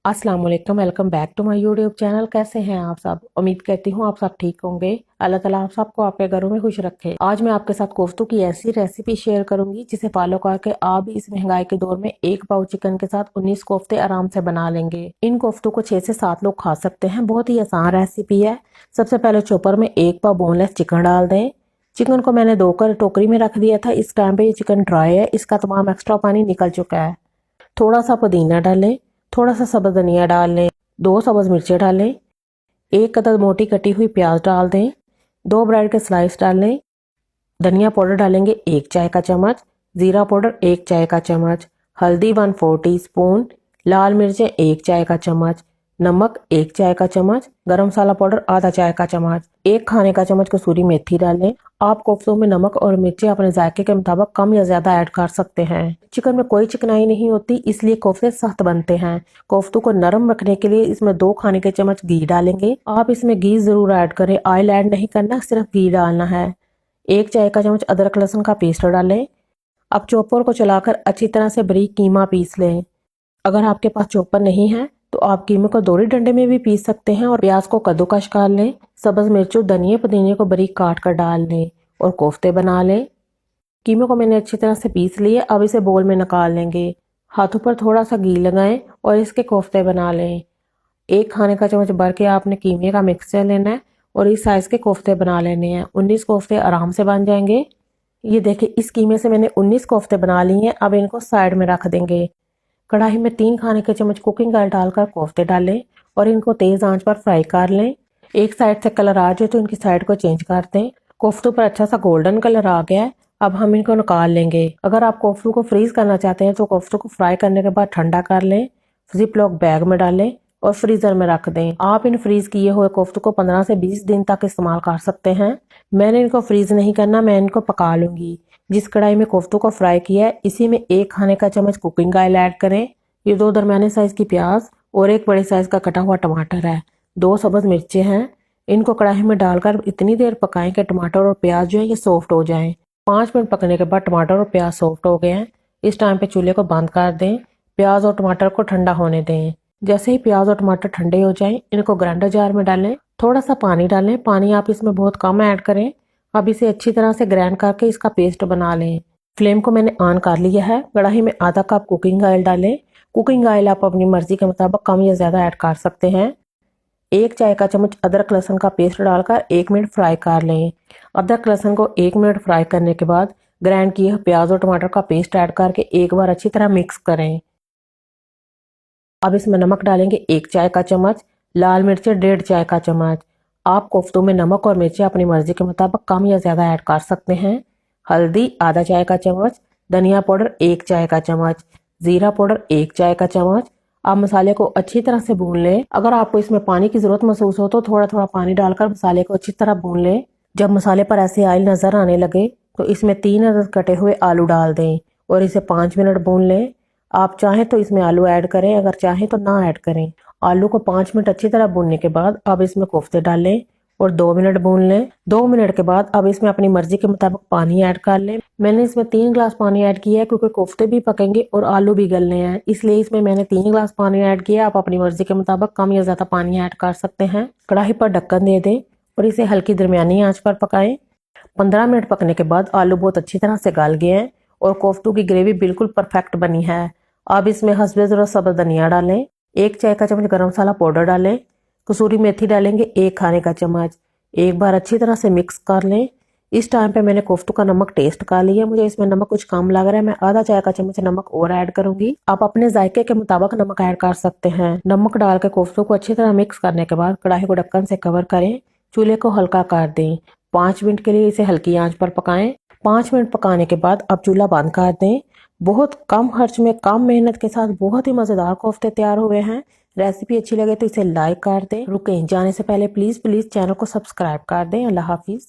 अस्सलाम वालेकुम, welcome back to my YouTube channel. कैसे हैं आप सब? उम्मीद करती हूँ आप सब ठीक होंगे। अल्लाह ताला आप सबको आपके घरों में खुश रखे। आज मैं आपके साथ कोफ्तों की ऐसी रेसिपी शेयर करूंगी जिसे फॉलो करके आप भी इस महंगाई के दौर में एक पाव चिकन के साथ 19 कोफ्ते आराम से बना लेंगे। इन कोफ्तों को 6 से 7 लोग खा सकते हैं। बहुत ही आसान रेसिपी है। सबसे पहले चॉपर में 1 पाव बोनलेस चिकन डाल दें। चिकन को मैंने धोकर टोकरी में रख दिया था। इस टाइम पे ये चिकन ड्राई है, इसका तमाम एक्स्ट्रा पानी निकल चुका है। थोड़ा सा पुदीना डालें, थोड़ा सा सब्ज धनिया डाल लें, 2 सब्ज मिर्चें डालें, 1 अदद मोटी कटी हुई प्याज डाल दें, 2 ब्रेड के स्लाइस डाल लें। धनिया पाउडर डालेंगे 1 चाय का चम्मच, जीरा पाउडर 1 चाय का चम्मच, हल्दी 1/4 टीस्पून, लाल मिर्चें 1 चाय का चम्मच, नमक 1 चाय का चम्मच, गरम मसाला पाउडर आधा चाय का चम्मच, 1 खाने का चम्मच कसूरी मेथी डालें। आप कोफ्तों में नमक और मिर्चें अपने जायके के मुताबिक कम या ज्यादा ऐड कर सकते हैं। चिकन में कोई चिकनाई नहीं होती, इसलिए कोफ्ते सख्त बनते हैं। कोफ्तों को नरम रखने के लिए इसमें 2 खाने के चम्मच घी डालेंगे। आप इसमें घी जरूर ऐड करें, ऑयल ऐड नहीं करना, सिर्फ घी डालना है। 1 चाय का चम्मच अदरक लहसुन का पेस्ट डालें। अब चॉपर को चलाकर अच्छी तरह से बारीक कीमा पीस लें। अगर आपके पास चॉपर नहीं है तो आप कीमे को दोरी डंडे में भी पीस सकते हैं। और प्याज को कद्दूकश कर लें। सब्ज मिर्चों धनिया पुदीने को बारीक काट कर डाल लें और कोफ्ते बना लें। कीमे को मैंने अच्छी तरह से पीस लिए। अब इसे बोल में निकाल लेंगे। हाथों पर थोड़ा सा घी लगाएं और इसके कोफ्ते बना लें। 1 खाने का चम्मच भर के आपने कीमे का मिक्सचर लेना है और इस साइज के कोफ्ते बना लेने हैं। 19 कोफ्ते आराम से बन जाएंगे। ये देखिए, इस कीमे से मैंने 19 कोफ्ते बना लिए हैं। अब इनको साइड में रख देंगे। कढ़ाई में 3 खाने के चम्मच कुकिंग ऑयल डालकर कोफ्ते डालें और इनको तेज आंच पर फ्राई कर लें। एक साइड से कलर आ जाए तो इनकी साइड को चेंज कर दें। कोफ्तों पर अच्छा सा गोल्डन कलर आ गया है। अब हम इनको निकाल लेंगे। अगर आप कोफ्तों को फ्रीज करना चाहते हैं तो कोफ्तों को फ्राई करने के बाद ठंडा कर लें, जिप लॉक बैग में डालें और फ्रीजर में रख दें। आप इन फ्रीज किए हुए कोफ्तों को 15 से 20 दिन तक इस्तेमाल कर सकते हैं। मैंने इनको फ्रीज नहीं करना, मैं इनको पका लूंगी। जिस कढ़ाई में कोफ्तों को फ्राई किया है इसी में 1 खाने का चम्मच कुकिंग ऑयल ऐड करें। ये 2 दरमियाने साइज की प्याज और 1 बड़े साइज का कटा हुआ टमाटर है। 2 सब्ज मिर्चें हैं। इनको कढ़ाई में डालकर इतनी देर पकाएं कि टमाटर और प्याज जो है ये सॉफ्ट हो जाएं। 5 मिनट पकने के बाद टमाटर और प्याज सॉफ्ट हो गए हैं। इस टाइम पे चूल्हे को बंद कर दें। प्याज और टमाटर को ठंडा होने दें। जैसे ही प्याज और टमाटर ठंडे हो जाएं इनको ग्राइंडर जार में डालें। थोड़ा सा पानी डालें। पानी आप इसमें बहुत कम ऐड करें। अब इसे अच्छी तरह से ग्राइंड करके इसका पेस्ट बना लें। फ्लेम को मैंने ऑन कर लिया है। कढ़ाई में आधा कप कुकिंग ऑयल डालें। कुकिंग ऑयल आप अपनी मर्जी के मुताबिक कम या ज्यादा ऐड कर सकते हैं। 1 चाय का चम्मच अदरक लहसुन का पेस्ट डालकर 1 मिनट फ्राई कर लें। अदरक लहसुन को 1 मिनट फ्राई करने के बाद ग्राइंड किए प्याज और टमाटर का पेस्ट ऐड करके एक बार अच्छी तरह मिक्स करें। अब इसमें नमक डालेंगे 1 चाय का चम्मच, लाल मिर्चें 1.5 चाय का चम्मच। आप कोफ्तों में नमक और मिर्चें अपनी मर्जी के मुताबिक कम या ज्यादा ऐड कर सकते हैं। हल्दी आधा चाय का चम्मच, धनिया पाउडर 1 चाय का चम्मच, जीरा पाउडर 1 चाय का चम्मच। आप मसाले को अच्छी तरह से भून लें। अगर आपको इसमें पानी की जरूरत महसूस हो तो थोड़ा थोड़ा पानी डालकर मसाले को अच्छी तरह भून लें। जब मसाले पर ऐसे ऑयल नजर आने लगे तो इसमें 3 अदद कटे हुए आलू डाल दें और इसे 5 मिनट भून लें। आप चाहें तो इसमें आलू ऐड करें, अगर चाहें तो ना ऐड करें। आलू को 5 मिनट अच्छी तरह भूनने के बाद अब इसमें कोफ्ते डालें और 2 मिनट भून लें। 2 मिनट के बाद अब इसमें अपनी मर्जी के मुताबिक पानी ऐड कर लें। मैंने इसमें 3 गिलास पानी ऐड किया है क्योंकि कोफ्ते भी पकेंगे और आलू भी गलने हैं, इसलिए इसमें मैंने 3 गिलास पानी ऐड किया। आप अपनी मर्जी के मुताबिक कम या ज्यादा पानी ऐड कर सकते हैं। कढ़ाई पर ढक्कन दे दें और इसे हल्की दरमियानी आंच पर पकाएं। 15 मिनट पकने के बाद आलू बहुत अच्छी तरह से गल गए हैं और कोफ्तों की ग्रेवी बिल्कुल परफेक्ट बनी है। अब इसमें हस्बे ज़रूरत सब्ज़ धनिया डालें। 1 चाय का चम्मच गरम मसाला पाउडर डालें। कसूरी मेथी डालेंगे 1 खाने का चम्मच। एक बार अच्छी तरह से मिक्स कर लें। इस टाइम पे मैंने कोफ्तों का नमक टेस्ट कर लिया। मुझे इसमें नमक कुछ कम लग रहा है, मैं आधा चाय का चम्मच नमक और ऐड करूंगी। आप अपने जायके के मुताबिक नमक ऐड कर सकते हैं। नमक डाल के कोफ्तों को अच्छी तरह मिक्स करने के बाद कढ़ाई को ढक्कन से कवर करें। चूल्हे को हल्का कर दें। 5 मिनट के लिए इसे हल्की आंच पर पकाएं। 5 मिनट पकाने के बाद अब चूल्हा बंद कर दें। बहुत कम खर्च में कम मेहनत के साथ बहुत ही मजेदार कोफ्ते तैयार हुए हैं। रेसिपी अच्छी लगे तो इसे लाइक कर दें। रुकें जाने से पहले प्लीज चैनल को सब्सक्राइब कर दें। अल्लाह हाफिज।